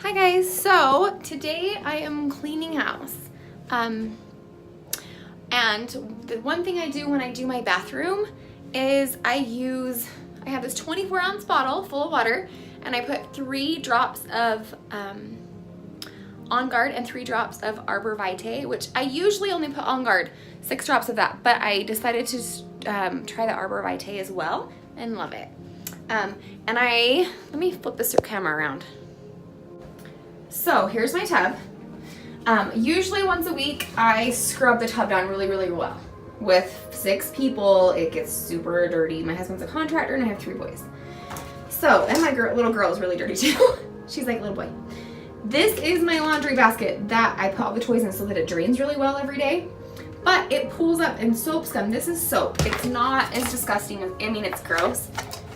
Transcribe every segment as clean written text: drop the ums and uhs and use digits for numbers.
Hi guys, so today I am cleaning house. And the one thing I do when I do my bathroom is I have this 24-ounce bottle full of water, and I put 3 drops of On Guard and 3 drops of Arbor Vitae, which I usually only put On Guard, 6 drops of that, but I decided to try the Arbor Vitae as well and love it. Let me flip this camera around. So here's my tub. Usually once a week I scrub the tub down really well. With 6 people, it gets super dirty. My husband's a contractor and I have 3 boys. So, and my little girl is really dirty too. She's like a little boy. This is my laundry basket that I put all the toys in so that it drains really well every day. But it pulls up in soap scum. This is soap. It's not as disgusting as, I mean, it's gross,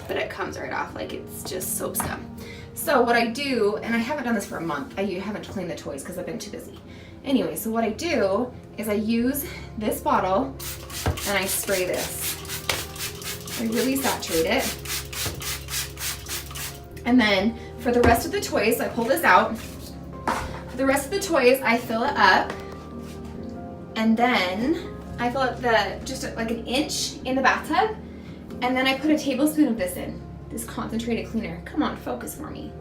but it comes right off like it's just soap scum. So what I do, and I haven't done this for a month, I haven't cleaned the toys because I've been too busy. Anyway, so what I do is I use this bottle and I spray this. I really saturate it. And then for the rest of the toys, I pull this out. For the rest of the toys, I fill it up. And then I fill up just like an inch in the bathtub. And then I put a tablespoon of this in. This concentrated cleaner. Come on, focus for me.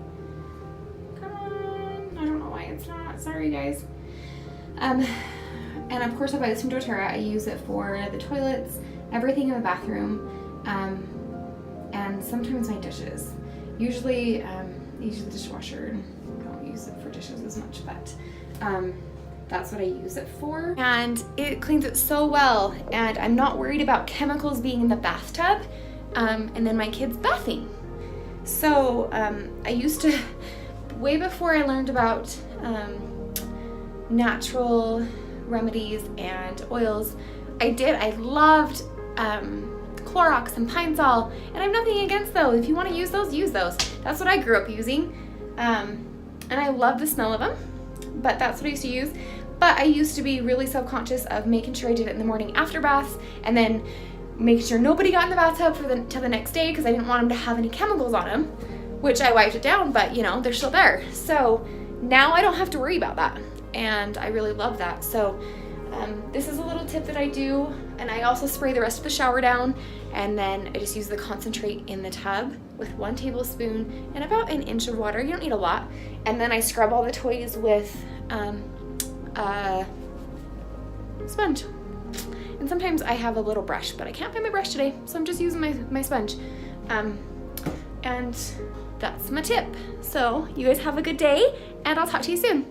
Come on. I don't know why it's not. Sorry, guys. And of course I buy this from doTERRA. I use it for the toilets, everything in the bathroom, and sometimes my dishes. Usually, I use the dishwasher. I don't use it for dishes as much, but that's what I use it for. And it cleans it so well, and I'm not worried about chemicals being in the bathtub. And then my kids bathing. So I used to, way before I learned about natural remedies and oils, I loved Clorox and Pine Sol, and I have nothing against those. If you want to use those, use those. That's what I grew up using, and I love the smell of them, but that's what I used to use. But I used to be really self-conscious of making sure I did it in the morning after baths, and then make sure nobody got in the bathtub till the next day because I didn't want them to have any chemicals on them, which I wiped it down, but you know, they're still there. So now I don't have to worry about that, and I really love that. So this is a little tip that I do, and I also spray the rest of the shower down, and then I just use the concentrate in the tub with 1 tablespoon and about an inch of water. You don't need a lot. And then I scrub all the toys with a sponge. And sometimes I have a little brush, but I can't find my brush today, so I'm just using my sponge. And that's my tip. So you guys have a good day, and I'll talk to you soon.